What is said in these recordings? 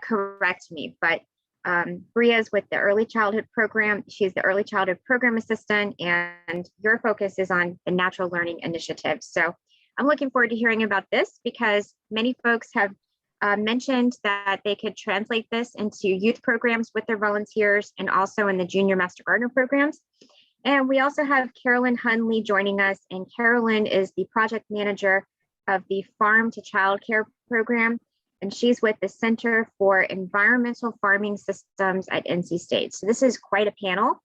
correct me, but Bria is with the early childhood program. She's the early childhood program assistant, and your focus is on the natural learning initiative. So I'm looking forward to hearing about this because many folks have mentioned that they could translate this into youth programs with their volunteers and also in the junior master gardener programs. And we also have Carolyn Hundley joining us, and Carolyn is the project manager of the Farm to Childcare program, and she's with the Center for Environmental Farming Systems at NC State. So this is quite a panel.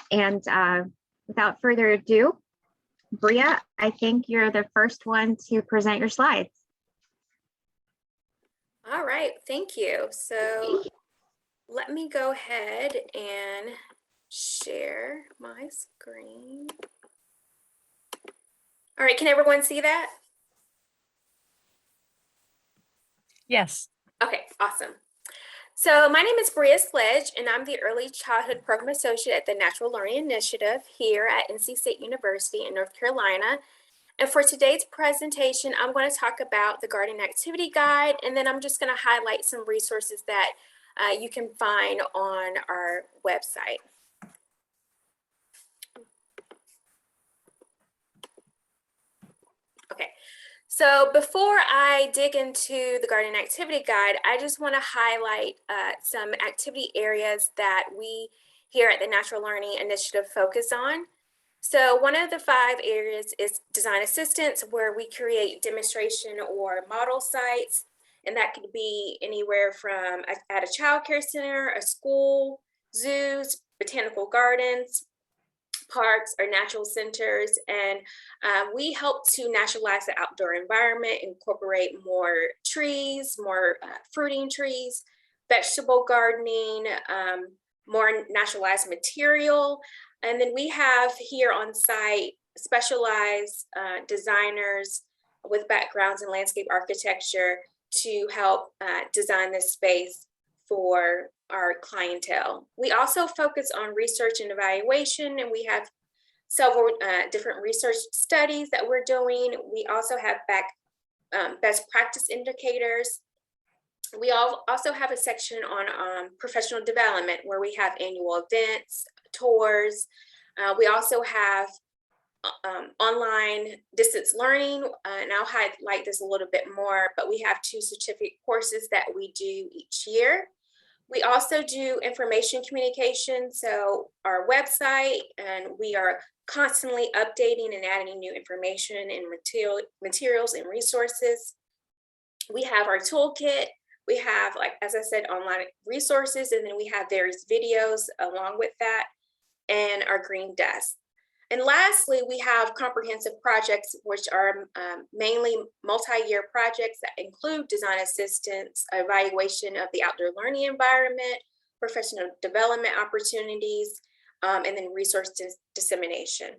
And without further ado, Bria, I think you're the first one to present your slides. All right, thank you. So let me go ahead and share my screen. All right, can everyone see that? Yes. Okay, awesome. So my name is Bria Sledge, and I'm the Early Childhood Program Associate at the Natural Learning Initiative here at NC State University in North Carolina. And for today's presentation, I'm going to talk about the Gardening Activity Guide, and then I'm just going to highlight some resources that you can find on our website. Okay, so before I dig into the Gardening Activity Guide, I just want to highlight some activity areas that we here at the Natural Learning Initiative focus on. So one of the 5 areas is design assistance, where we create demonstration or model sites. And that could be anywhere from at a child care center, a school, zoos, botanical gardens, parks, or natural centers. And we help to naturalize the outdoor environment, incorporate more trees, more fruiting trees, vegetable gardening, more naturalized material. And then we have here on site specialized designers with backgrounds in landscape architecture to help design this space for our clientele. We also focus on research and evaluation, and we have several different research studies that we're doing. We also have best practice indicators. We also have a section on professional development, where we have annual events, tours. We also have online distance learning, and I'll highlight this a little bit more, but we have 2 certificate courses that we do each year. We also do information communication, so our website, and we are constantly updating and adding new information and materials and resources. We have our toolkit. We have, like, as I said, online resources, and then we have various videos along with that, and our green desk. And lastly, we have comprehensive projects, which are mainly multi-year projects that include design assistance, evaluation of the outdoor learning environment, professional development opportunities, and then resource dissemination.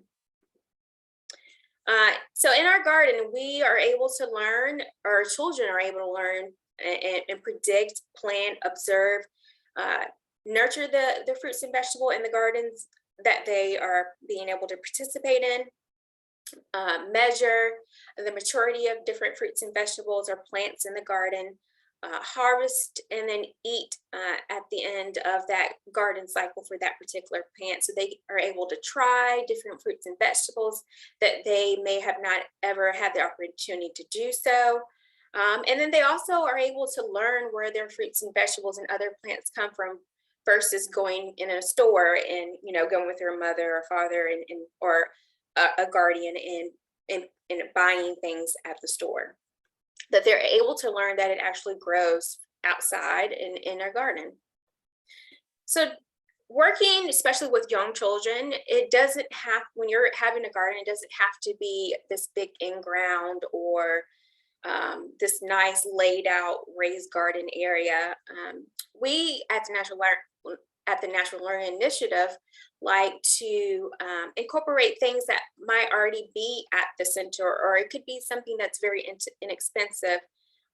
So in our garden, we are able to learn, or children are able to learn and predict, plant, observe, nurture the fruits and vegetables in the gardens that they are being able to participate in, measure the maturity of different fruits and vegetables or plants in the garden, harvest, and then eat at the end of that garden cycle for that particular plant. So they are able to try different fruits and vegetables that they may have not ever had the opportunity to do so. And then they also are able to learn where their fruits and vegetables and other plants come from versus going in a store and, going with their mother or father or a guardian and buying things at the store. That they're able to learn that it actually grows outside in their garden. So working, especially with young children, it doesn't have, when you're having a garden, it doesn't have to be this big in-ground or this nice laid out raised garden area. We at the Natural Learning Initiative like to incorporate things that might already be at the center, or it could be something that's very inexpensive,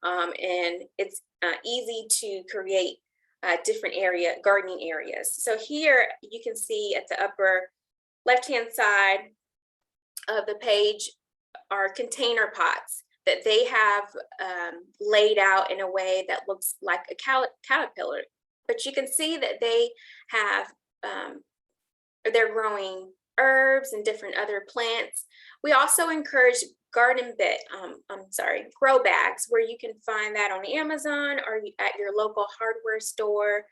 and it's easy to create different gardening areas. So here you can see at the upper left-hand side of the page are container pots that they have laid out in a way that looks like a caterpillar. But you can see that they have, they're growing herbs and different other plants. We also encourage grow bags, where you can find that on Amazon or at your local hardware store,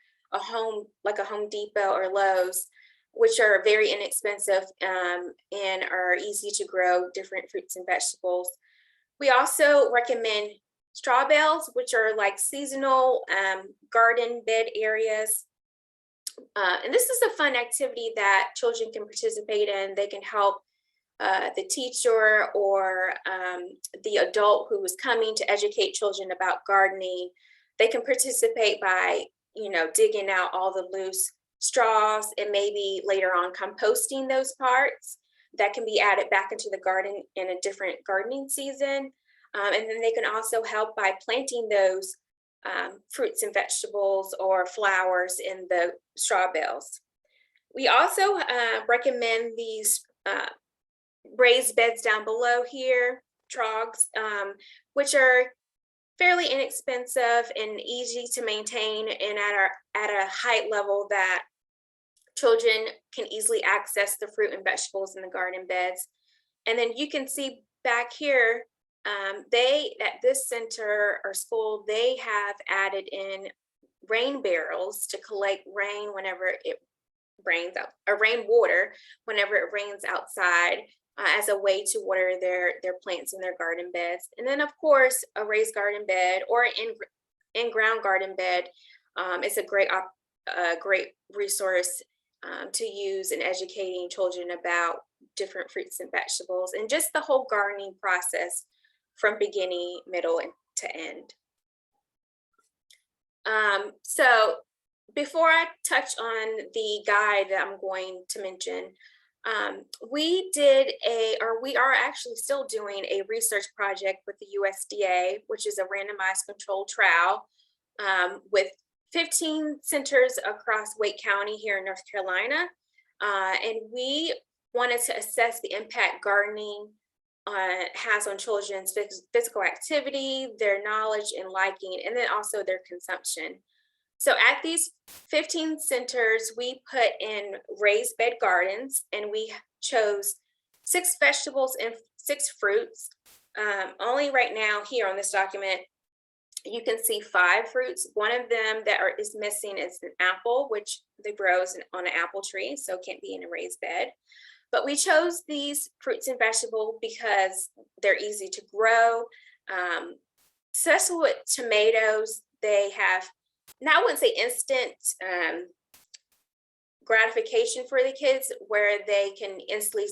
like a Home Depot or Lowe's, which are very inexpensive and are easy to grow different fruits and vegetables. We also recommend straw bales, which are like seasonal garden bed areas. And this is a fun activity that children can participate in. They can help the teacher or the adult who is coming to educate children about gardening. They can participate by, digging out all the loose straws and maybe later on composting those parts that can be added back into the garden in a different gardening season. And then they can also help by planting those fruits and vegetables or flowers in the straw bales. We also recommend these raised beds down below here, trogs, which are fairly inexpensive and easy to maintain and at a height level that children can easily access the fruit and vegetables in the garden beds. And then you can see back here, at this center or school, they have added in rain barrels to collect rain whenever it rains out, or rainwater whenever it rains outside, as a way to water their plants in their garden beds. And then of course, a raised garden bed or in-ground garden bed is a great resource to use in educating children about different fruits and vegetables and just the whole gardening process from beginning, middle, and to end. So before I touch on the guide that I'm going to mention, we are actually still doing a research project with the USDA, which is a randomized controlled trial with 15 centers across Wake County here in North Carolina. And we wanted to assess the impact gardening has on children's physical activity, their knowledge and liking, and then also their consumption. So at these 15 centers, we put in raised bed gardens, and we chose 6 vegetables and 6 fruits. Only right now here on this document, you can see 5 fruits. One of them that is missing is an apple, which grows on an apple tree, so it can't be in a raised bed. But we chose these fruits and vegetables because they're easy to grow. Especially with tomatoes, they have, now I wouldn't say instant gratification for the kids, where they can instantly,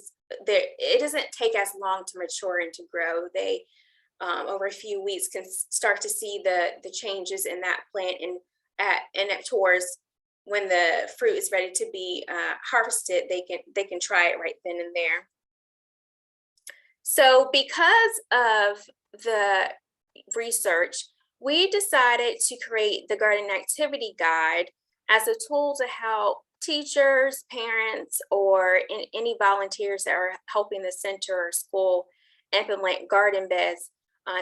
it doesn't take as long to mature and to grow. They, over a few weeks, can start to see the changes in that plant, and towards when the fruit is ready to be harvested, they can try it right then and there. So because of the research, we decided to create the garden activity guide as a tool to help teachers, parents, or any volunteers that are helping the center or school implement garden beds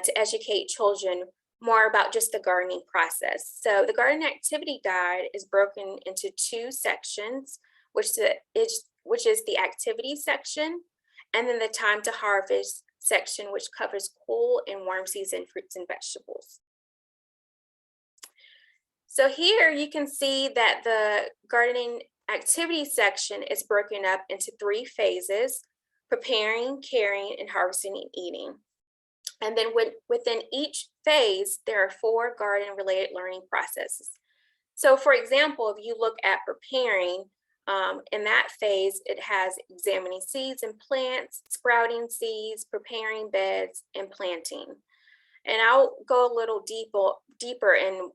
to educate children more about just the gardening process. So the garden activity guide is broken into 2 sections, which is the activity section, and then the time to harvest section, which covers cool and warm season fruits and vegetables. So here you can see that the gardening activity section is broken up into 3 phases: preparing, caring, and harvesting and eating. And then within each phase, there are 4 garden-related learning processes. So for example, if you look at preparing, in that phase, it has examining seeds and plants, sprouting seeds, preparing beds, and planting. And I'll go a little deeper in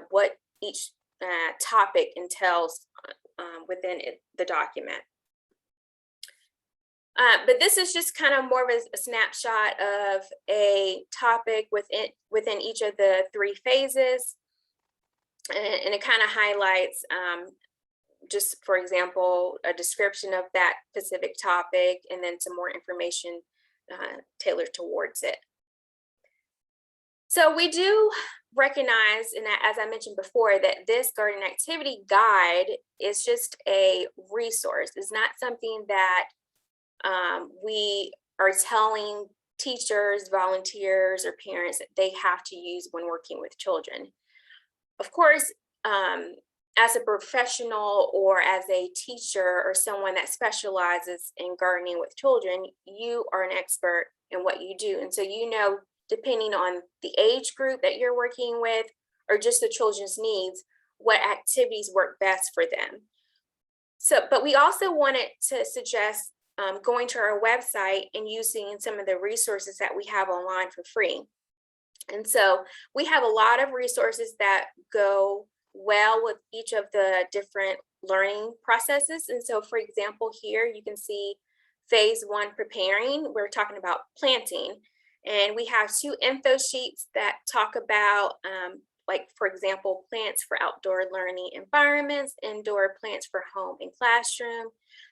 what each topic entails within the document. But this is just kind of more of a snapshot of a topic within each of the 3 phases. And it kind of highlights, just for example, a description of that specific topic, and then some more information tailored towards it. So we do recognize, and as I mentioned before, that this garden activity guide is just a resource. It's not something that we are telling teachers, volunteers, or parents that they have to use when working with children. Of course, as a professional or as a teacher or someone that specializes in gardening with children, you are an expert in what you do. And so, depending on the age group that you're working with or just the children's needs, what activities work best for them. So, but we also wanted to suggest going to our website and using some of the resources that we have online for free. And so we have a lot of resources that go well with each of the different learning processes. And so, for example, here you can see phase 1 preparing. We're talking about planting. And we have 2 info sheets that talk about, like, for example, plants for outdoor learning environments, indoor plants for home and classroom,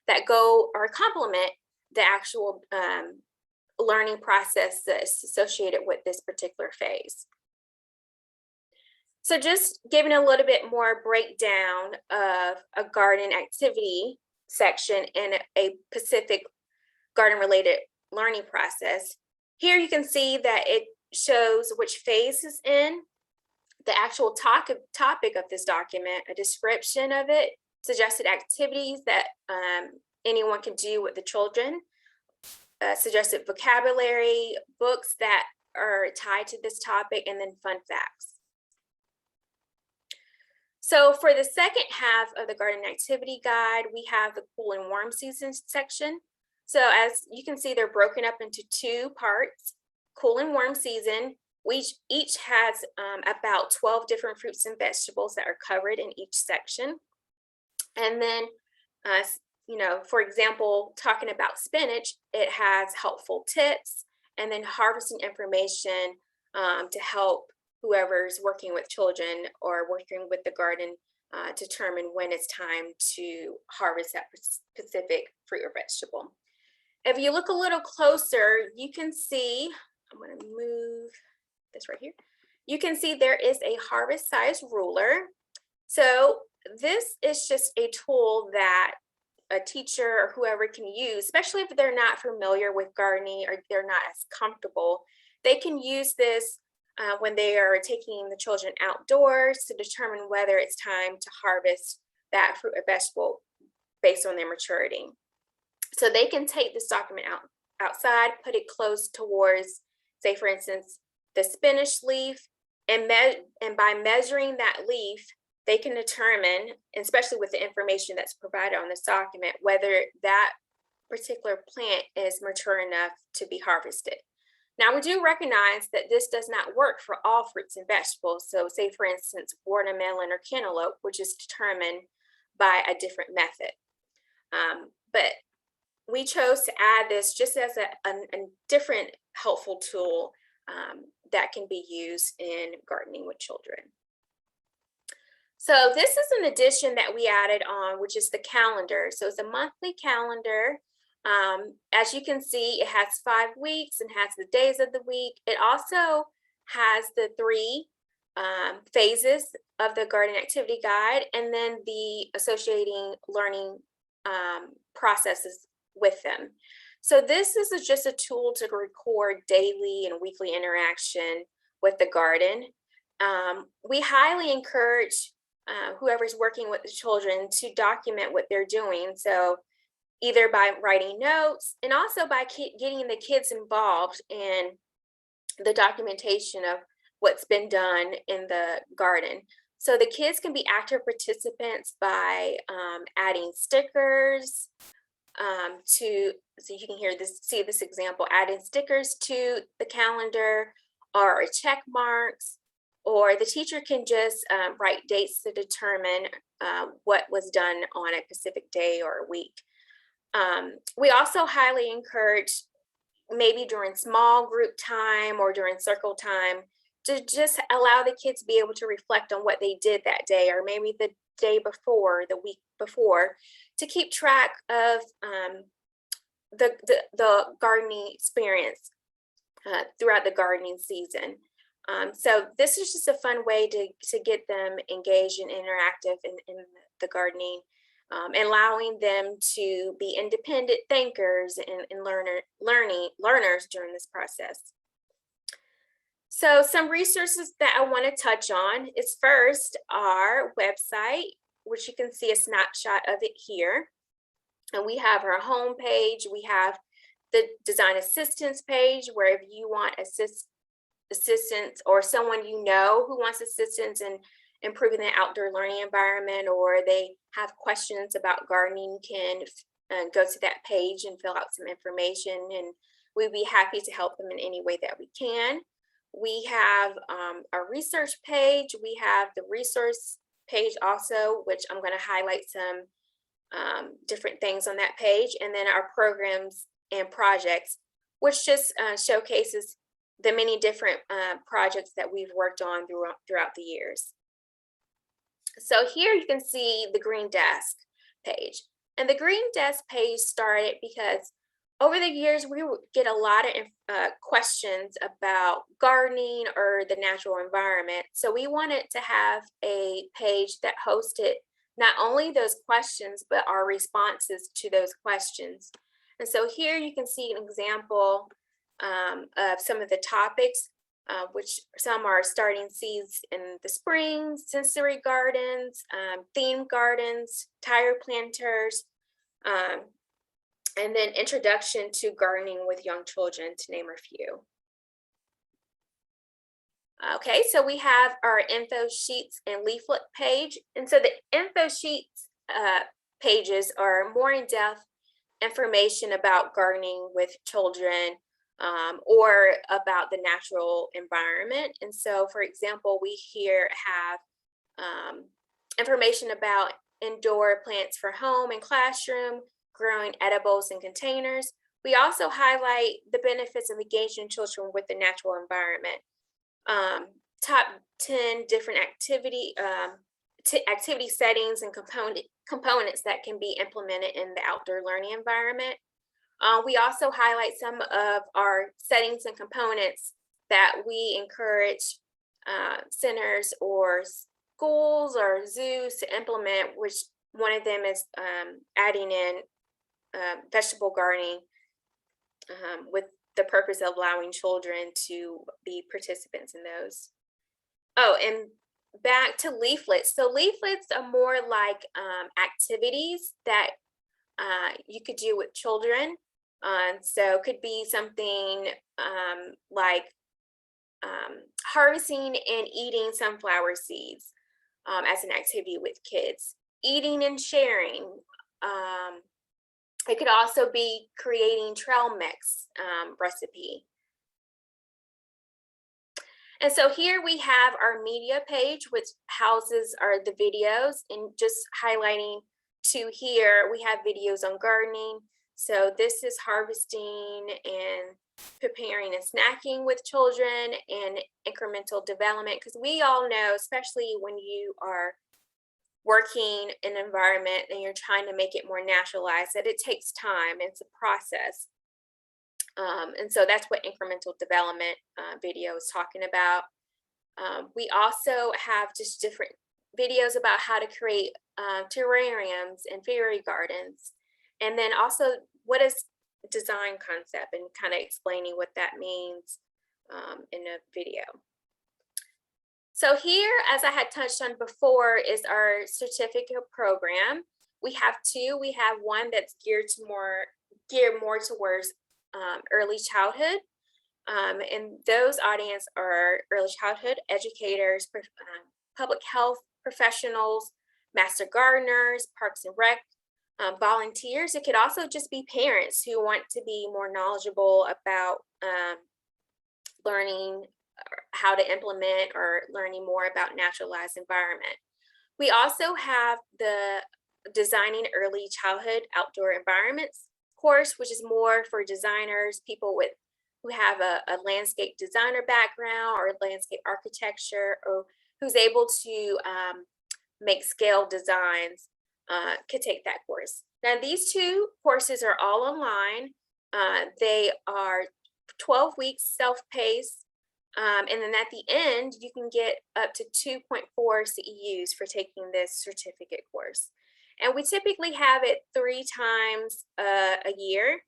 that go or complement the actual learning process that's associated with this particular phase. So just giving a little bit more breakdown of a garden activity section in a specific garden related learning process. Here you can see that it shows which phase is in, the actual topic of this document, a description of it, suggested activities that anyone can do with the children, suggested vocabulary, books that are tied to this topic, and then fun facts. So for the second half of the garden activity guide, we have the cool and warm season section. So as you can see, they're broken up into 2 parts, cool and warm season. Each has about 12 different fruits and vegetables that are covered in each section. And then, for example, talking about spinach, it has helpful tips and then harvesting information to help whoever's working with children or working with the garden determine when it's time to harvest that specific fruit or vegetable. If you look a little closer, you can see, I'm going to move this right here. You can see there is a harvest size ruler. So this is just a tool that a teacher or whoever can use, especially if they're not familiar with gardening or they're not as comfortable. They can use this when they are taking the children outdoors to determine whether it's time to harvest that fruit or vegetable based on their maturity. So they can take this document outside, put it close towards, say, for instance, the spinach leaf, and by measuring that leaf, they can determine, especially with the information that's provided on this document, whether that particular plant is mature enough to be harvested. Now, we do recognize that this does not work for all fruits and vegetables. So say, for instance, watermelon or cantaloupe, which is determined by a different method. But we chose to add this just as a different helpful tool that can be used in gardening with children. So this is an addition that we added on, which is the calendar. So it's a monthly calendar. As you can see, it has 5 weeks and has the days of the week. It also has the 3 phases of the garden activity guide and then the associating learning processes with them. So this is just a tool to record daily and weekly interaction with the garden. We highly encourage whoever's working with the children to document what they're doing. So either by writing notes and also by getting the kids involved in the documentation of what's been done in the garden. So the kids can be active participants by adding stickers so you can see this example, adding stickers to the calendar or check marks, or the teacher can just write dates to determine what was done on a specific day or a week. We also highly encourage, maybe during small group time or during circle time, to just allow the kids to be able to reflect on what they did that day, or maybe the day before, the week before, to keep track of the gardening experience throughout the gardening season. So this is just a fun way to get them engaged and interactive in the gardening, and allowing them to be independent thinkers and learners during this process. So some resources that I want to touch on is first our website, which you can see a snapshot of it here. And we have our home page. We have the design assistance page, where if you want assistance or someone you know who wants assistance in improving the outdoor learning environment, or they have questions about gardening, can go to that page and fill out some information, and we'd be happy to help them in any way that we can. We have our research page. We have the resource page also, which I'm going to highlight some different things on that page, and then our programs and projects, which just showcases the many different projects that we've worked on throughout the years. So here you can see the Green Desk page. And the Green Desk page started because over the years, we would get a lot of questions about gardening or the natural environment. So we wanted to have a page that hosted not only those questions, but our responses to those questions. And so here you can see an example of some of the topics, which some are starting seeds in the spring, sensory gardens, theme gardens, tire planters, and then introduction to gardening with young children, to name a few. Okay, so we have our info sheets and leaflet page. And so the info sheets pages are more in-depth information about gardening with children, or about the natural environment. And so, for example, we here have information about indoor plants for home and classroom, growing edibles in containers. We also highlight the benefits of engaging children with the natural environment. Top 10 different activity settings and components that can be implemented in the outdoor learning environment. We also highlight some of our settings and components that we encourage centers or schools or zoos to implement, which one of them is adding in vegetable gardening with the purpose of allowing children to be participants in those. Oh, and back to leaflets. So leaflets are more like activities that you could do with children. So could be something like harvesting and eating sunflower seeds as an activity with kids, eating and sharing. It could also be creating trail mix recipe. And so here we have our media page, which houses the videos, and just highlighting to here, we have videos on gardening. So this is harvesting and preparing and snacking with children and incremental development, because we all know, especially when you are working in an environment and you're trying to make it more naturalized, that it takes time. It's a process. And so that's what incremental development video is talking about. We also have just different videos about how to create terrariums and fairy gardens. And then also what is design concept, and kind of explaining what that means in a video. So here, as I had touched on before, is our certificate program. We have two. We have one that's geared more towards early childhood. And those audience are early childhood educators, public health professionals, master gardeners, parks and rec, volunteers. It could also just be parents who want to be more knowledgeable about learning how to implement or learning more about naturalized environment. We also have the Designing Early Childhood Outdoor Environments course, which is more for designers, people who have a landscape designer background or landscape architecture, or who's able to make scale designs, could take that course. Now, these two courses are all online. They are 12 weeks self-paced. And then at the end, you can get up to 2.4 CEUs for taking this certificate course. And we typically have it 3 times a year.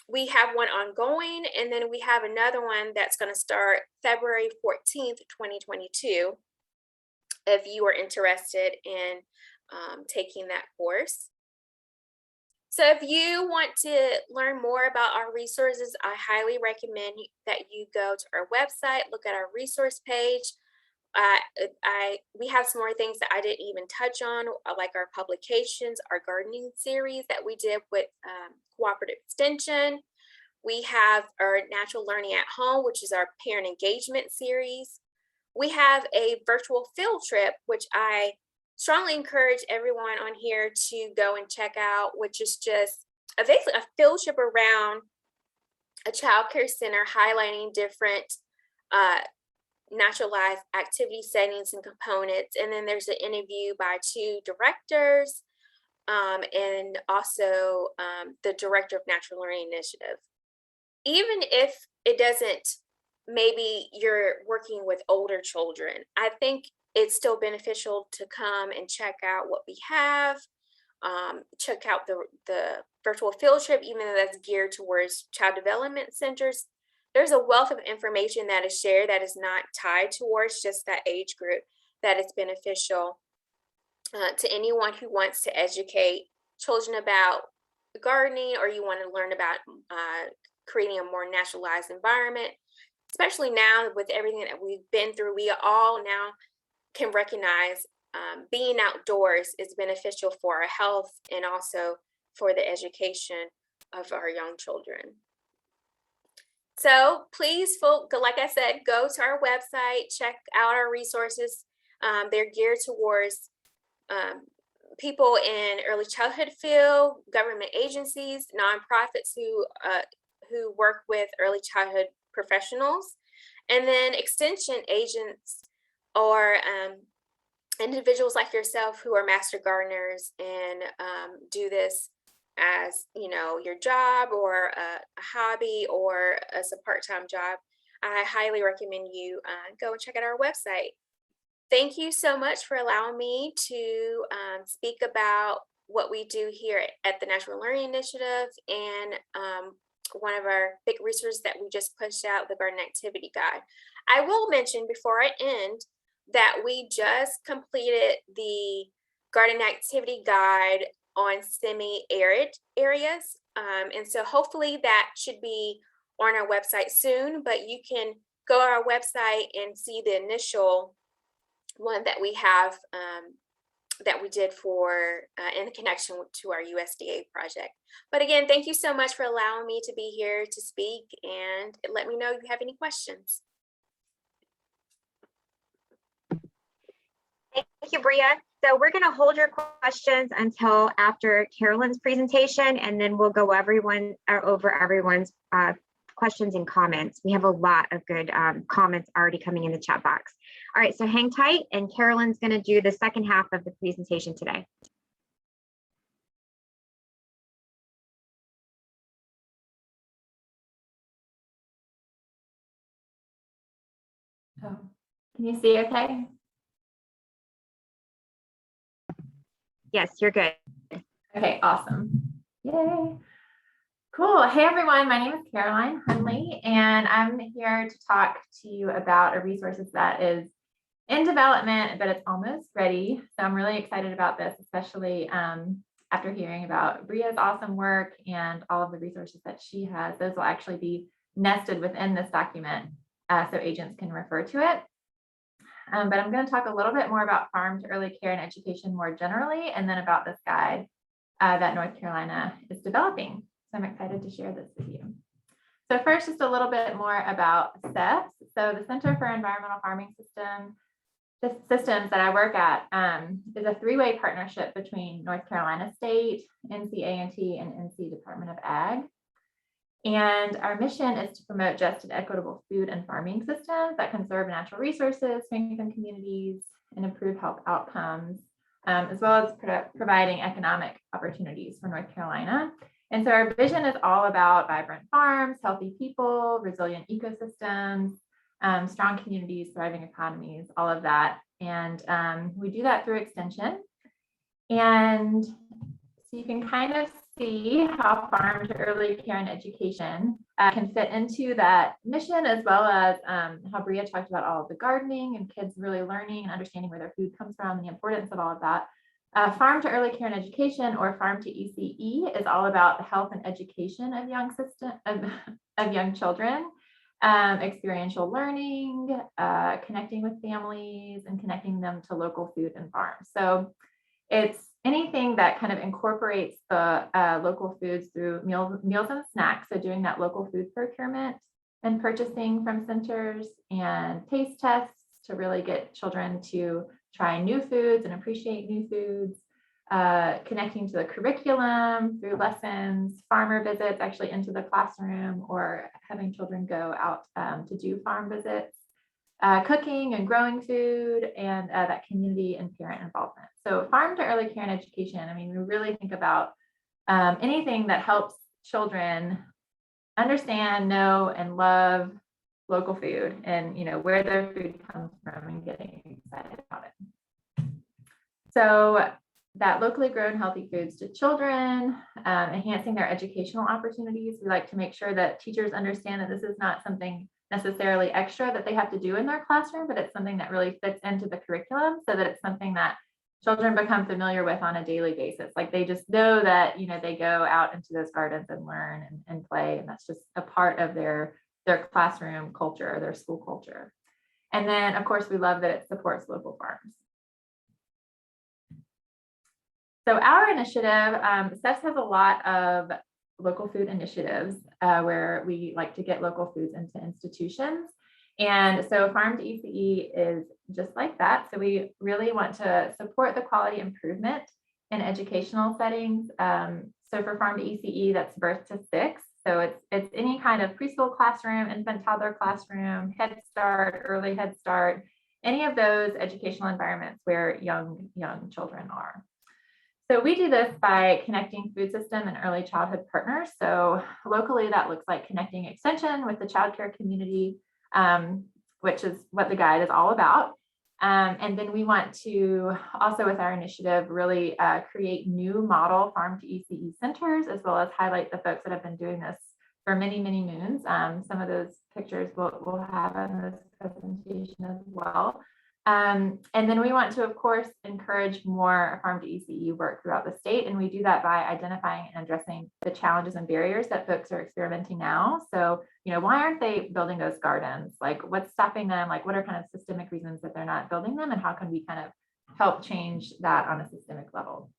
We have one ongoing, and then we have another one that's going to start February 14th, 2022, if you are interested in taking that course. So if you want to learn more about our resources, I highly recommend that you go to our website, look at our resource page. We have some more things that I didn't even touch on, like our publications, our gardening series that we did with Cooperative Extension. We have our Natural Learning at Home, which is our parent engagement series. We have a virtual field trip, which I strongly encourage everyone on here to go and check out, which is just basically a field trip around a childcare center highlighting different naturalized activity settings and components. And then there's an interview by 2 directors and also the director of Natural Learning Initiative. Even if it doesn't, maybe you're working with older children, I think it's still beneficial to come and check out what we have, check out the virtual field trip, even though that's geared towards child development centers. There's a wealth of information that is shared that is not tied towards just that age group that is beneficial to anyone who wants to educate children about gardening, or you want to learn about creating a more naturalized environment, especially now with everything that we've been through. We all now can recognize being outdoors is beneficial for our health and also for the education of our young children. So please, like I said, go to our website, check out our resources. They're geared towards people in early childhood field, government agencies, nonprofits who work with early childhood professionals, and then extension agents or individuals like yourself who are master gardeners and do this as, you know, your job or a hobby or as a part-time job. I highly recommend you go and check out our website. Thank you so much for allowing me to speak about what we do here at the Natural Learning Initiative and one of our big resources that we just pushed out, the Garden Activity Guide. I will mention before I end that we just completed the Garden Activity Guide on semi-arid areas. And so hopefully that should be on our website soon, but you can go to our website and see the initial one that we have that we did for in connection to our USDA project. But again, thank you so much for allowing me to be here to speak, and let me know if you have any questions. Thank you, Bria. So we're going to hold your questions until after Carolyn's presentation, and then we'll go over everyone's questions and comments. We have a lot of good comments already coming in the chat box. All right, so hang tight, and Carolyn's going to do the second half of the presentation today. Oh, can you see okay? Yes, you're good. Okay, awesome. Yay. Cool. Hey, everyone. My name is Caroline Hundley, and I'm here to talk to you about a resource that is in development, but it's almost ready. So I'm really excited about this, especially after hearing about Bria's awesome work and all of the resources that she has. Those will actually be nested within this document so agents can refer to it. But I'm going to talk a little bit more about farm to early care and education more generally, and then about this guide that North Carolina is developing. So I'm excited to share this with you. So first, just a little bit more about Seth. So the Center for Environmental Farming Systems that I work at is a 3-way partnership between North Carolina State, NC-A&T, and NC Department of Ag. And our mission is to promote just and equitable food and farming systems that conserve natural resources, strengthen communities, and improve health outcomes, as well as providing economic opportunities for North Carolina. And so our vision is all about vibrant farms, healthy people, resilient ecosystems, strong communities, thriving economies, all of that. And we do that through extension. And so you can kind of see how farm to early care and education can fit into that mission, as well as how Bria talked about all of the gardening and kids really learning and understanding where their food comes from and the importance of all of that. Farm to early care and education, or farm to ECE, is all about the health and education of young children, experiential learning, connecting with families, and connecting them to local food and farms. So it's anything that kind of incorporates the local foods through meals and snacks. So doing that local food procurement and purchasing from centers, and taste tests to really get children to try new foods and appreciate new foods, connecting to the curriculum through lessons, farmer visits actually into the classroom, or having children go out to do farm visits, cooking and growing food, and that community and parent involvement. So farm to early care and education, I mean, we really think about anything that helps children understand, know, and love local food, and where their food comes from, and getting excited about it. So that locally grown healthy foods to children, enhancing their educational opportunities. We like to make sure that teachers understand that this is not something necessarily extra that they have to do in their classroom, but it's something that really fits into the curriculum, so that it's something that children become familiar with on a daily basis. Like they just know that, they go out into those gardens and learn and play, and that's just a part of their classroom culture, their school culture. And then of course, we love that it supports local farms. So our initiative, Seth has a lot of local food initiatives where we like to get local foods into institutions. And so Farm to ECE is just like that. So we really want to support the quality improvement in educational settings. So for Farm to ECE, that's birth to 6. So it's any kind of preschool classroom, infant toddler classroom, Head Start, early Head Start, any of those educational environments where young children are. So we do this by connecting food system and early childhood partners. So locally, that looks like connecting extension with the childcare community, which is what the guide is all about. And then we want to also, with our initiative, really create new model farm to ECE centers, as well as highlight the folks that have been doing this for many, many moons. Some of those pictures we'll have in this presentation as well. And then we want to, of course, encourage more farm to ECE work throughout the state. And we do that by identifying and addressing the challenges and barriers that folks are experimenting now. So, why aren't they building those gardens? Like, what's stopping them? Like, what are kind of systemic reasons that they're not building them? And how can we kind of help change that on a systemic level?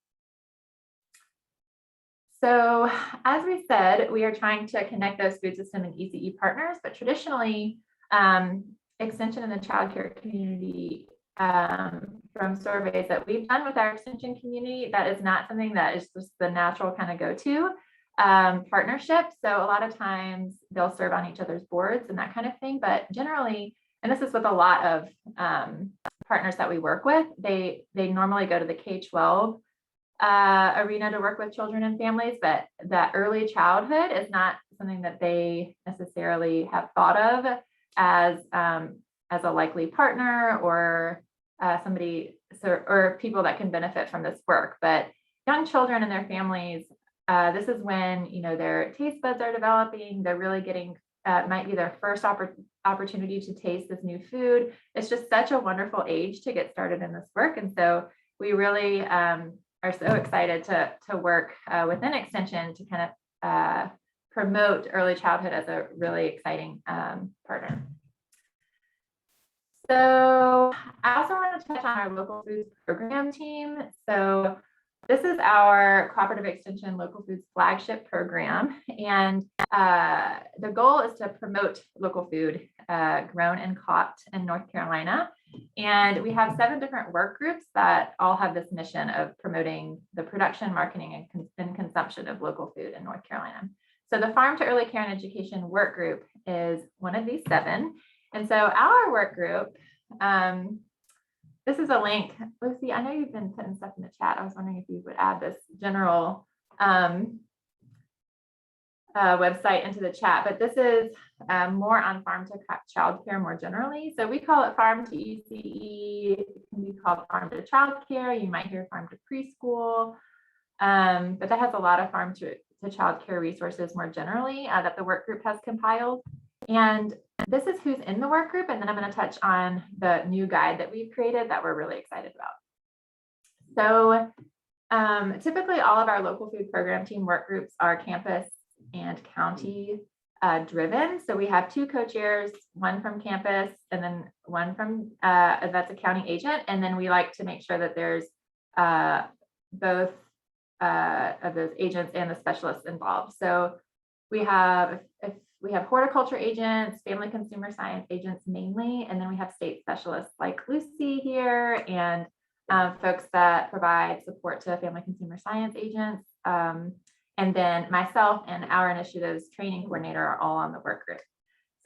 So as we said, we are trying to connect those food system and ECE partners, but traditionally, extension in the childcare community, from surveys that we've done with our extension community, that is not something that is just the natural kind of go-to partnership. So a lot of times they'll serve on each other's boards and that kind of thing, but generally, and this is with a lot of partners that we work with, they normally go to the K-12 arena to work with children and families, but that early childhood is not something that they necessarily have thought of as a likely partner or somebody or people that can benefit from this work. But young children and their families, this is when their taste buds are developing. They're really getting might be their first opportunity to taste this new food. It's just such a wonderful age to get started in this work, and so we really are so excited to work within Extension to kind of promote early childhood as a really exciting partner. So I also want to touch on our local foods program team. So this is our Cooperative Extension Local Foods flagship program. And the goal is to promote local food grown and caught in North Carolina. And we have 7 different work groups that all have this mission of promoting the production, marketing, and consumption of local food in North Carolina. So the Farm to Early Care and Education work group is one of these 7. And so our work group, this is a link. Lucy, I know you've been putting stuff in the chat. I was wondering if you would add this general website into the chat, but this is more on farm to childcare more generally. So we call it farm to ECE. It can be called farm to childcare. You might hear farm to preschool, but that has a lot of farm to childcare resources more generally that the work group has compiled. And this is who's in the work group. And then I'm going to touch on the new guide that we've created that we're really excited about. So typically all of our local food program team work groups are campus and county driven. So we have 2 co-chairs, one from campus and then one from that's a county agent. And then we like to make sure that there's both of those agents and the specialists involved. So we have horticulture agents, family consumer science agents mainly, and then we have state specialists like Lucy here and folks that provide support to family consumer science agents. And then myself and our initiatives training coordinator are all on the work group.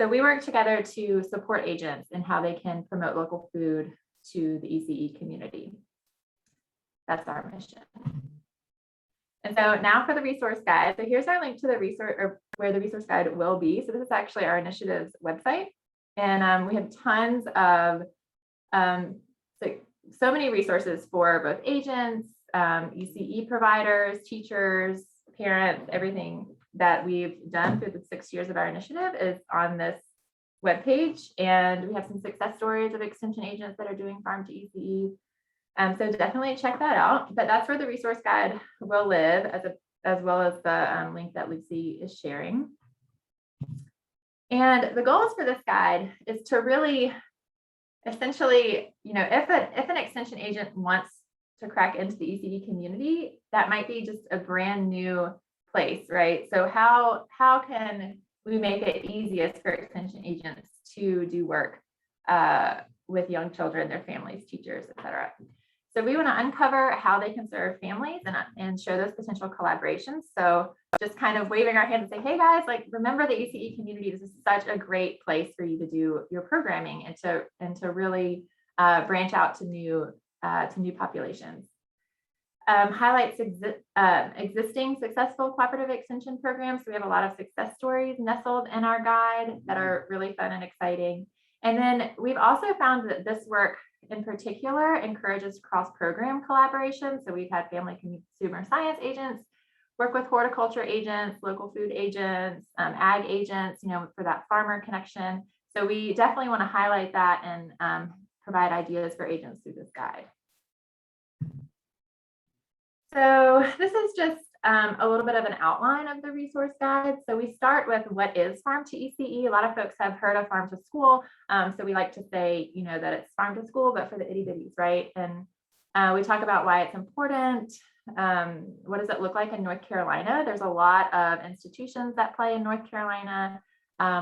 So we work together to support agents in how they can promote local food to the ECE community. That's our mission. And so now for the resource guide. So here's our link to the resource, or where the resource guide will be. So this is actually our initiative's website. And we have tons of, so many resources for both agents, ECE providers, teachers, parents. Everything that we've done through the 6 years of our initiative is on this webpage. And we have some success stories of extension agents that are doing farm to ECE. So definitely check that out, but that's where the resource guide will live as well as the link that Lucy is sharing. And the goals for this guide is to really essentially, if an extension agent wants to crack into the ECE community, that might be just a brand new place, right? So how can we make it easiest for extension agents to do work with young children, their families, teachers, et cetera? So we want to uncover how they can serve families and show those potential collaborations. So just kind of waving our hands and say, hey guys, like remember the ECE community. This is such a great place for you to do your programming and to really branch out to new populations. Highlights existing successful cooperative extension programs. So we have a lot of success stories nestled in our guide that are really fun and exciting. And then we've also found that this work in particular encourages cross-program collaboration. So we've had family consumer science agents work with horticulture agents, local food agents, ag agents, for that farmer connection. So we definitely want to highlight that and provide ideas for agents through this guide. So this is just a little bit of an outline of the resource guide. So we start with what is farm to ECE. A lot of folks have heard of farm to school. So we like to say, that it's farm to school, but for the itty bitties, right? And we talk about why it's important. What does it look like in North Carolina? There's a lot of institutions that play in North Carolina,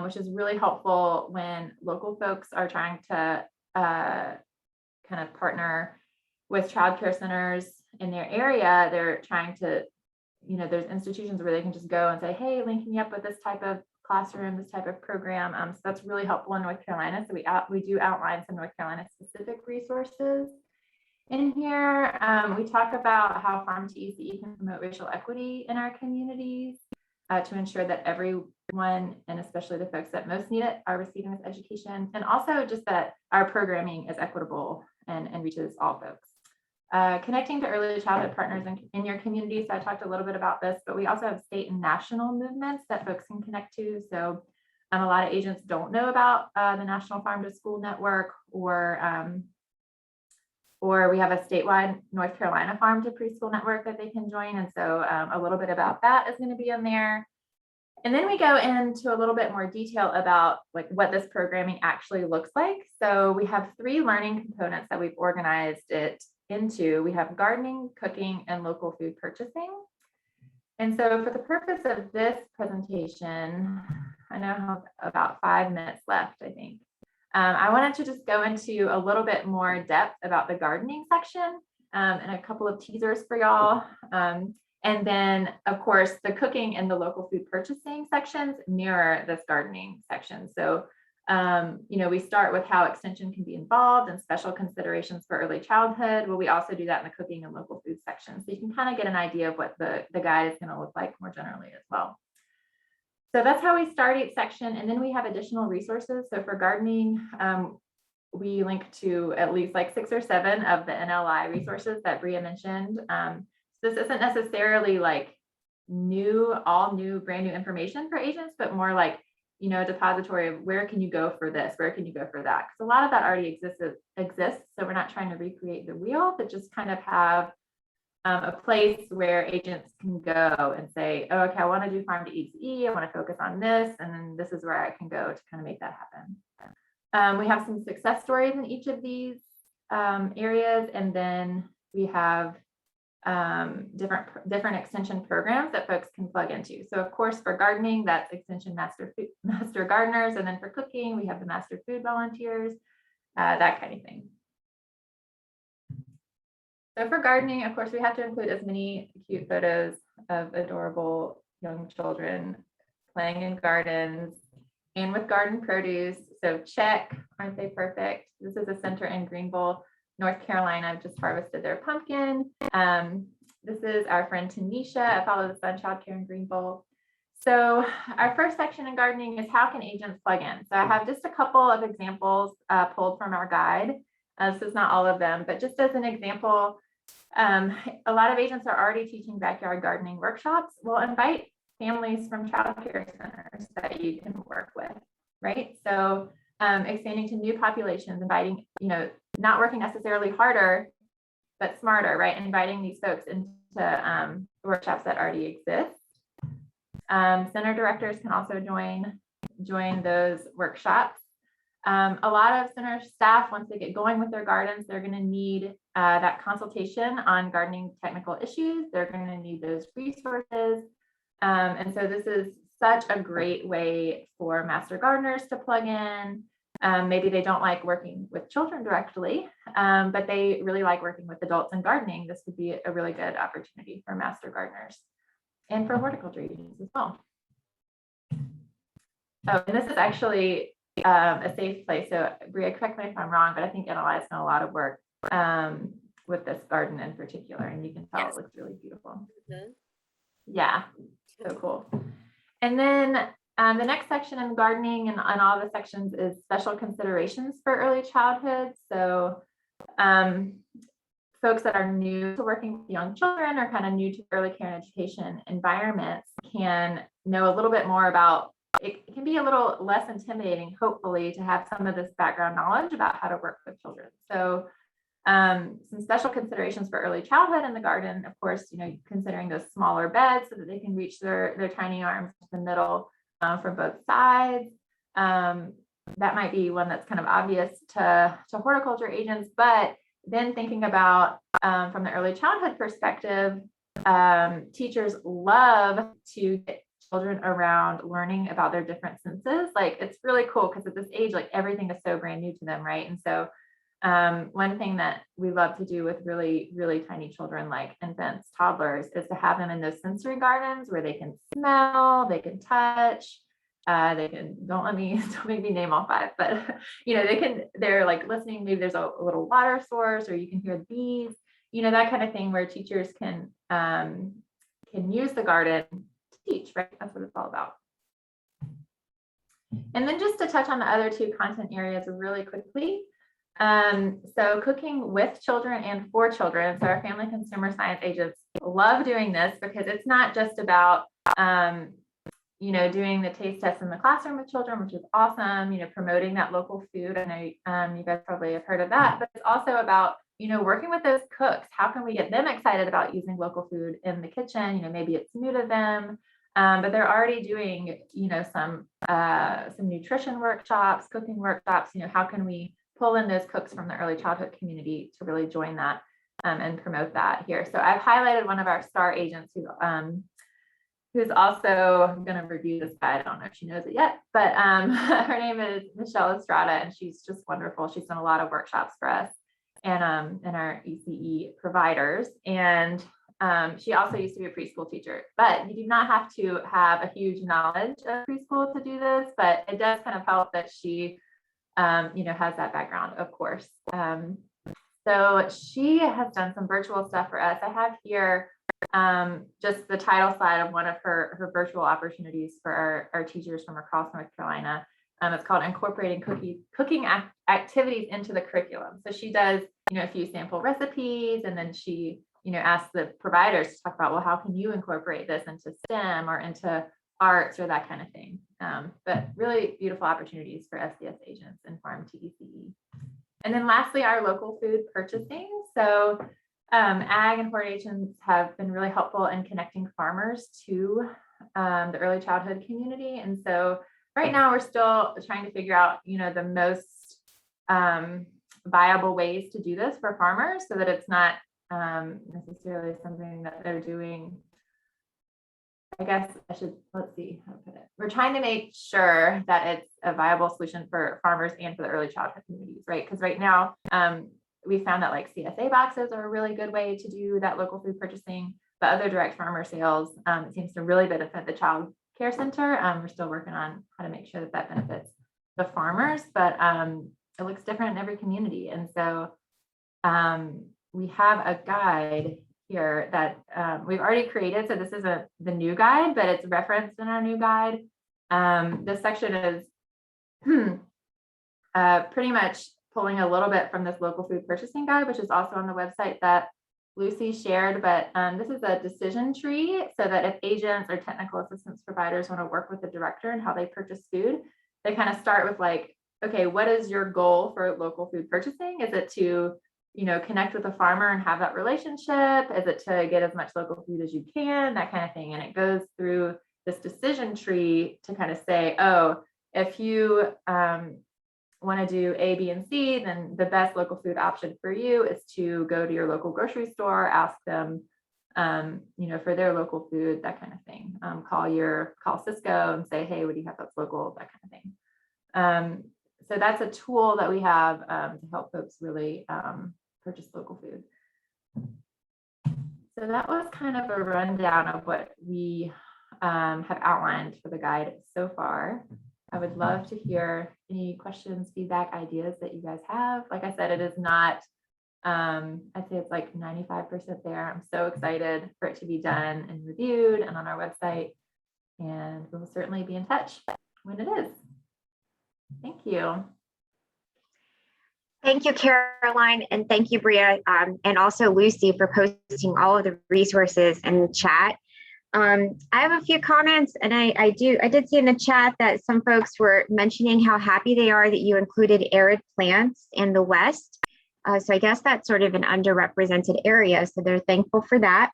which is really helpful when local folks are trying to kind of partner with childcare centers in their area. They're trying to, there's institutions where they can just go and say, hey, link me up with this type of classroom, this type of program. So that's really helpful in North Carolina. So we do outline some North Carolina specific resources in here. We talk about how farm to ECE can promote racial equity in our communities to ensure that everyone, and especially the folks that most need it, are receiving this education. And also just that our programming is equitable and reaches all folks. Connecting to early childhood partners in your community. So I talked a little bit about this, but we also have state and national movements that folks can connect to. So a lot of agents don't know about the National Farm to School Network, or we have a statewide North Carolina Farm to Preschool Network that they can join. And so a little bit about that is going to be in there. And then we go into a little bit more detail about like what this programming actually looks like. So we have 3 learning components that we've organized it into. We have gardening, cooking, and local food purchasing. And so for the purpose of this presentation, I now have about 5 minutes left, I think. I wanted to just go into a little bit more depth about the gardening section and a couple of teasers for y'all. And then, of course, the cooking and the local food purchasing sections mirror this gardening section. So, we start with how extension can be involved and special considerations for early childhood. Well, we also do that in the cooking and local food section. So you can kind of get an idea of what the guide is going to look like more generally as well. So that's how we start each section. And then we have additional resources. So for gardening, we link to at least like 6 or 7 of the NLI resources that Bria mentioned. This isn't necessarily like all new, brand new information for agents, but more like, a depository of where can you go for this? Where can you go for that? Because a lot of that already exists. So we're not trying to recreate the wheel, but just kind of have a place where agents can go and say, oh, okay, I want to do farm to ECE. I want to focus on this. And then this is where I can go to kind of make that happen. We have some success stories in each of these areas. And then we have different extension programs that folks can plug into. So of course, for gardening, that's extension master gardeners. And then for cooking, we have the master food volunteers, that kind of thing. So for gardening, of course, we have to include as many cute photos of adorable young children playing in gardens and with garden produce. So check, aren't they perfect? This is a center in Greenville, North Carolina. I've just harvested their pumpkin. This is our friend Tanisha at Follow the Sun Childcare in Greenville. So our first section in gardening is how can agents plug in? So I have just a couple of examples pulled from our guide. This is not all of them, but just as an example, a lot of agents are already teaching backyard gardening workshops. We'll invite families from childcare centers that you can work with, right? So expanding to new populations, inviting, not working necessarily harder, but smarter, right? Inviting these folks into workshops that already exist. Center directors can also join those workshops. A lot of center staff, once they get going with their gardens, they're going to need that consultation on gardening technical issues. They're going to need those resources. And so this is such a great way for master gardeners to plug in. Maybe they don't like working with children directly, but they really like working with adults in gardening. This would be a really good opportunity for master gardeners and for horticulture agents as well. Oh, and this is actually a safe place. So Bria, correct me if I'm wrong, but I think NLI has done a lot of work with this garden in particular, and you can tell it looks really beautiful. Mm-hmm. Yeah, so cool. And then the next section in gardening and on all the sections is special considerations for early childhood. So folks that are new to working with young children or kind of new to early care and education environments can know a little bit more about it. Can be a little less intimidating, hopefully, to have some of this background knowledge about how to work with children. So some special considerations for early childhood in the garden, of course, considering those smaller beds so that they can reach their tiny arms to the middle from both sides. That might be one that's kind of obvious to horticulture agents, but then thinking about from the early childhood perspective, teachers love to get children around learning about their different senses. Like, it's really cool because at this age, like, everything is so brand new to them, right? And so one thing that we love to do with really, really tiny children, like infants, toddlers, is to have them in those sensory gardens where they can smell, they can touch, they can, don't make me name all 5, but they're like listening, maybe there's a little water source, or you can hear the bees, that kind of thing, where teachers can use the garden to teach, right? That's what it's all about. And then just to touch on the other 2 content areas really quickly. So cooking with children and for children. So our family consumer science agents love doing this because it's not just about, doing the taste test in the classroom with children, which is awesome, promoting that local food. I know you guys probably have heard of that, but it's also about, working with those cooks. How can we get them excited about using local food in the kitchen? Maybe it's new to them, but they're already doing, some nutrition workshops, cooking workshops. How can we pull in those cooks from the early childhood community to really join that and promote that here? So I've highlighted one of our star agents who's also going to review this guide. I don't know if she knows it yet, but her name is Michelle Estrada, and she's just wonderful. She's done a lot of workshops for us and our ECE providers. And she also used to be a preschool teacher, but you do not have to have a huge knowledge of preschool to do this, but it does kind of help that she has that background, of course. So she has done some virtual stuff for us. I have here just the title slide of one of her virtual opportunities for our teachers from across North Carolina. It's called Incorporating Cooking Activities into the Curriculum. So she does, a few sample recipes, and then she, asks the providers to talk about, well, how can you incorporate this into STEM or into arts or that kind of thing. But really beautiful opportunities for SDS agents and farm TECE. And then lastly, our local food purchasing. So ag and hort agents have been really helpful in connecting farmers to the early childhood community. And so right now we're still trying to figure out, the most viable ways to do this for farmers so that it's not necessarily something that they're doing. I guess let's see how to put it. We're trying to make sure that it's a viable solution for farmers and for the early childhood communities, right? Because right now, we found that like CSA boxes are a really good way to do that local food purchasing, but other direct farmer sales, it seems to really benefit the child care center. We're still working on how to make sure that benefits the farmers, but it looks different in every community. And so we have a guide here that we've already created. So this isn't the new guide, but it's referenced in our new guide. This section is pretty much pulling a little bit from this local food purchasing guide, which is also on the website that Lucy shared. But this is a decision tree so that if agents or technical assistance providers want to work with the director and how they purchase food, they kind of start with like, okay, what is your goal for local food purchasing? Is it to connect with a farmer and have that relationship? Is it to get as much local food as you can? That kind of thing. And it goes through this decision tree to kind of say, oh, if you want to do A, B, and C, then the best local food option for you is to go to your local grocery store, ask them, for their local food, that kind of thing. Call Cisco and say, hey, what do you have that's local? That kind of thing. So that's a tool that we have to help folks really purchase local food. So that was kind of a rundown of what we have outlined for the guide so far. I would love to hear any questions, feedback, ideas that you guys have. Like I said, it is not, I'd say it's like 95% there. I'm so excited for it to be done and reviewed and on our website. And we'll certainly be in touch when it is. Thank you. Thank you, Caroline, and thank you, Bria, and also Lucy for posting all of the resources in the chat. I have a few comments, and I did see in the chat that some folks were mentioning how happy they are that you included arid plants in the West. So I guess that's sort of an underrepresented area, so they're thankful for that.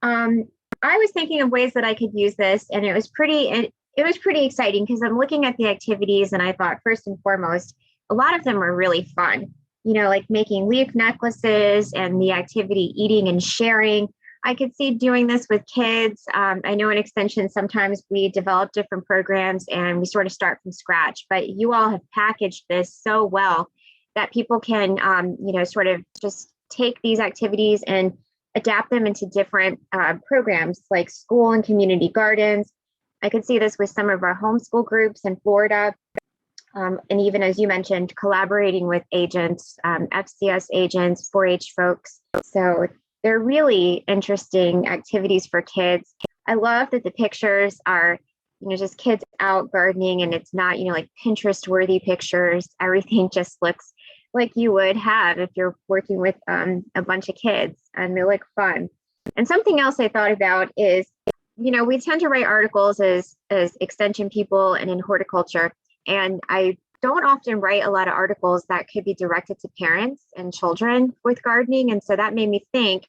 I was thinking of ways that I could use this, and it was pretty exciting because I'm looking at the activities, and I thought first and foremost, a lot of them are really fun, like making leaf necklaces and the activity eating and sharing. I could see doing this with kids. I know in Extension, sometimes we develop different programs and we sort of start from scratch, but you all have packaged this so well that people can, sort of just take these activities and adapt them into different programs like school and community gardens. I could see this with some of our homeschool groups in Florida. And even as you mentioned, collaborating with agents, FCS agents, 4-H folks. So they're really interesting activities for kids. I love that the pictures are, just kids out gardening, and it's not, like Pinterest worthy pictures. Everything just looks like you would have if you're working with a bunch of kids, and they look fun. And something else I thought about is, we tend to write articles as Extension people and in horticulture. And I don't often write a lot of articles that could be directed to parents and children with gardening. And so that made me think,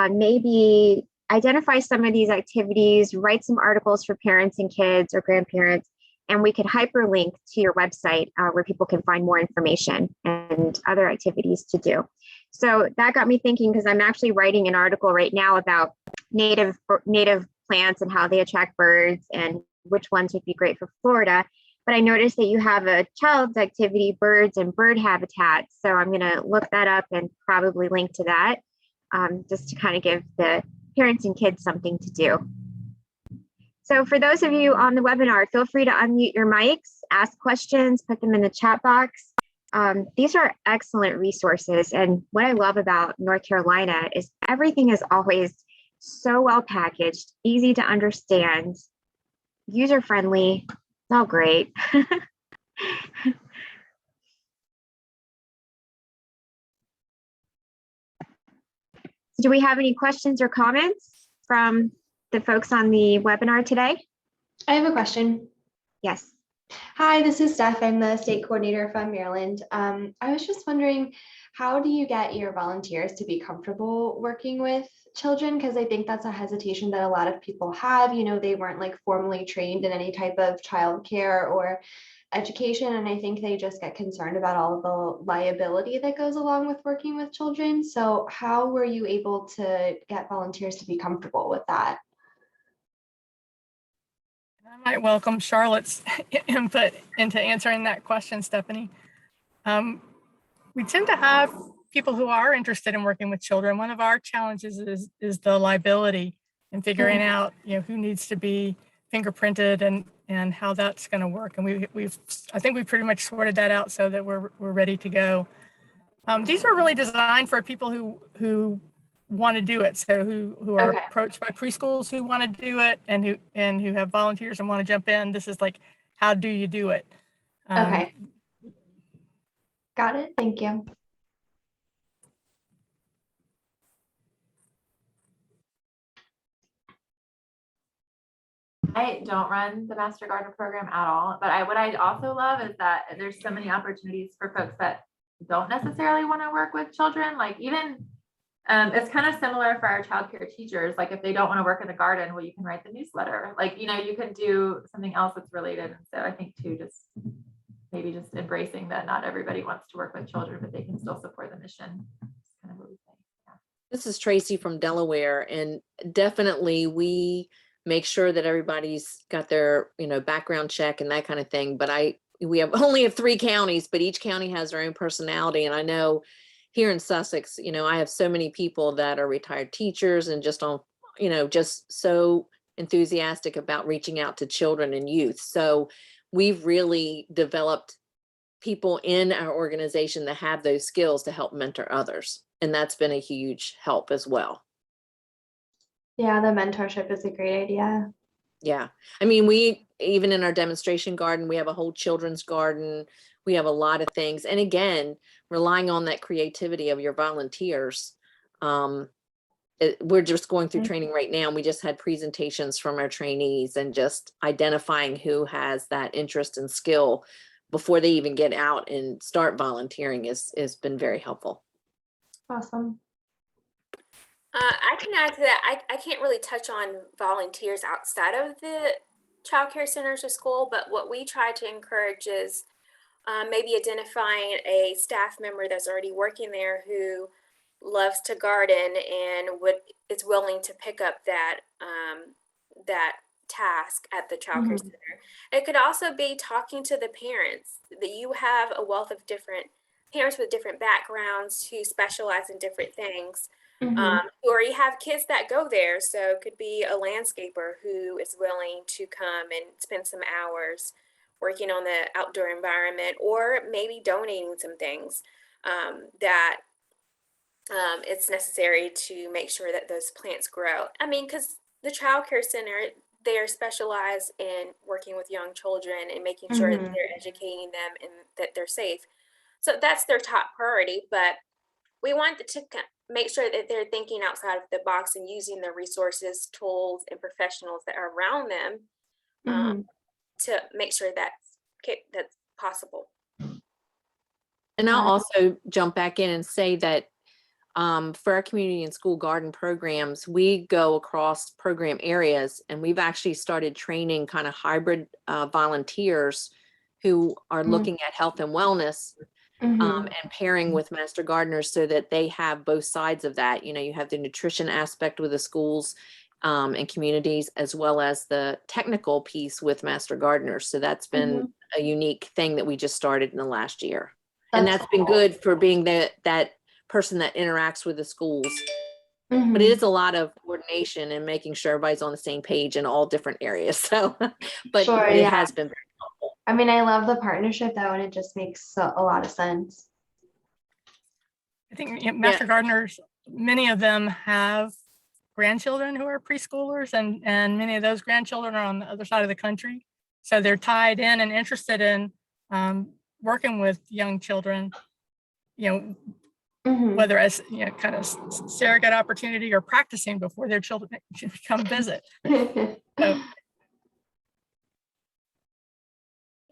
maybe identify some of these activities, write some articles for parents and kids or grandparents, and we could hyperlink to your website where people can find more information and other activities to do. So that got me thinking, because I'm actually writing an article right now about native plants and how they attract birds and which ones would be great for Florida. But I noticed that you have a child's activity, birds and bird habitats. So I'm going to look that up and probably link to that just to kind of give the parents and kids something to do. So for those of you on the webinar, feel free to unmute your mics, ask questions, put them in the chat box. These are excellent resources. And what I love about North Carolina is everything is always so well packaged, easy to understand, user friendly. It's all great. Do we have any questions or comments from the folks on the webinar today? I have a question. Yes. Hi, this is Seth. I'm the state coordinator from Maryland. I was just wondering, how do you get your volunteers to be comfortable working with children? Because I think that's a hesitation that a lot of people have. You know, they weren't like formally trained in any type of childcare or education, and I think they just get concerned about all of the liability that goes along with working with children. So how were you able to get volunteers to be comfortable with that? I might welcome Charlotte's input into answering that question, Stephanie. We tend to have people who are interested in working with children. One of our challenges is the liability and figuring out, who needs to be fingerprinted and how that's going to work. And I think we pretty much sorted that out so that we're ready to go. These are really designed for people who want to do it. So who are approached by preschools who want to do it and who have volunteers and want to jump in. This is like, how do you do it? Okay. Got it. Thank you. I don't run the Master Gardener program at all, but what I also love is that there's so many opportunities for folks that don't necessarily want to work with children. Like even, it's kind of similar for our childcare teachers. Like if they don't want to work in the garden, well, you can write the newsletter. Like, you can do something else that's related. And so I think too, maybe just embracing that not everybody wants to work with children, but they can still support the mission. That's kind of what we think. Yeah. This is Tracy from Delaware, and definitely we make sure that everybody's got their, background check and that kind of thing. But we only have 3 counties, but each county has their own personality. And I know here in Sussex, I have so many people that are retired teachers and just so enthusiastic about reaching out to children and youth. So we've really developed people in our organization that have those skills to help mentor others. And that's been a huge help as well. Yeah, the mentorship is a great idea. Yeah. I mean, we, even in our demonstration garden, we have a whole children's garden. We have a lot of things. And again, relying on that creativity of your volunteers. We're just going through training right now. And we just had presentations from our trainees and just identifying who has that interest and skill before they even get out and start volunteering has been very helpful. Awesome. I can add to that. I can't really touch on volunteers outside of the child care centers or school, but what we try to encourage is maybe identifying a staff member that's already working there who loves to garden and is willing to pick up that task at the child care center. It could also be talking to the parents. That you have a wealth of different parents with different backgrounds who specialize in different things. Or you have kids that go there. So it could be a landscaper who is willing to come and spend some hours working on the outdoor environment, or maybe donating some things that it's necessary to make sure that those plants grow. I mean, because the child care center, they're specialized in working with young children and making sure that they're educating them and that they're safe. So that's their top priority, but we want to make sure that they're thinking outside of the box and using the resources, tools, and professionals that are around them to make sure that's possible. And I'll also jump back in and say that for our community and school garden programs, we go across program areas, and we've actually started training kind of hybrid volunteers who are looking at health and wellness and pairing with master gardeners so that they have both sides of that. You have the nutrition aspect with the schools and communities, as well as the technical piece with master gardeners. So that's been a unique thing that we just started in the last year. And that's been good for being that person that interacts with the schools. But it is a lot of coordination and making sure everybody's on the same page in all different areas. So, but it has been very helpful. I mean, I love the partnership though, and it just makes a lot of sense. I think master gardeners, many of them have grandchildren who are preschoolers, and many of those grandchildren are on the other side of the country. So they're tied in and interested in working with young children, whether as, kind of surrogate opportunity or practicing before their children come visit. So,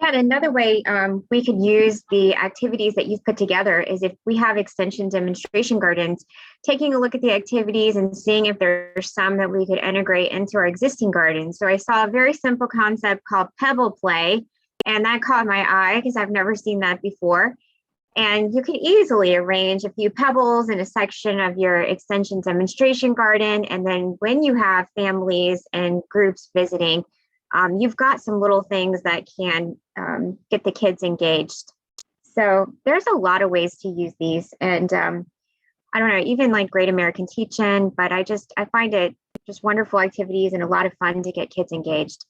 And another way we could use the activities that you've put together is if we have extension demonstration gardens, taking a look at the activities and seeing if there's some that we could integrate into our existing gardens. So I saw a very simple concept called pebble play, and that caught my eye because I've never seen that before. And you could easily arrange a few pebbles in a section of your extension demonstration garden. And then when you have families and groups visiting, you've got some little things that can get the kids engaged. So there's a lot of ways to use these. And I don't know, even like Great American Teach-In, but I find it just wonderful activities and a lot of fun to get kids engaged.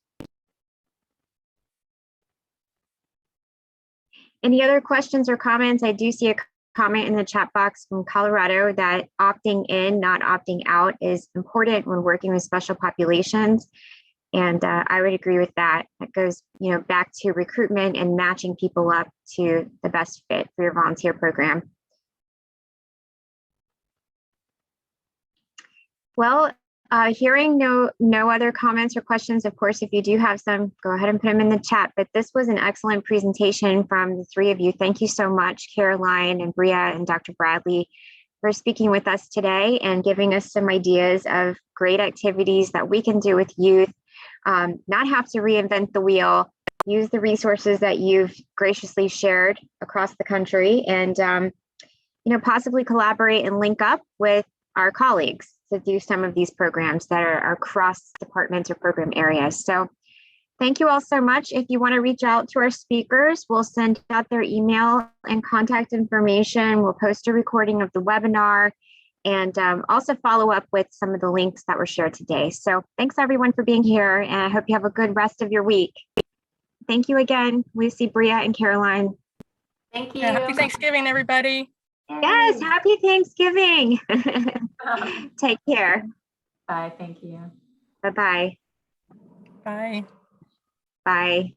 Any other questions or comments? I do see a comment in the chat box from Colorado that opting in, not opting out is important when working with special populations. And I would agree with that. It goes, back to recruitment and matching people up to the best fit for your volunteer program. Well, hearing no other comments or questions, of course, if you do have some, go ahead and put them in the chat. But this was an excellent presentation from the three of you. Thank you so much, Caroline and Bria and Dr. Bradley, for speaking with us today and giving us some ideas of great activities that we can do with youth. Not have to reinvent the wheel, use the resources that you've graciously shared across the country, and possibly collaborate and link up with our colleagues to do some of these programs that are cross departments or program areas. So thank you all so much. If you want to reach out to our speakers, we'll send out their email and contact information. We'll post a recording of the webinar, and also follow up with some of the links that were shared today. So thanks everyone for being here, and I hope you have a good rest of your week. Thank you again, Lucy, Bria, and Caroline. Thank you. yeah, happy Thanksgiving, everybody. Yes, happy Thanksgiving. Take care. Bye. Thank you. Bye-bye. Bye. Bye.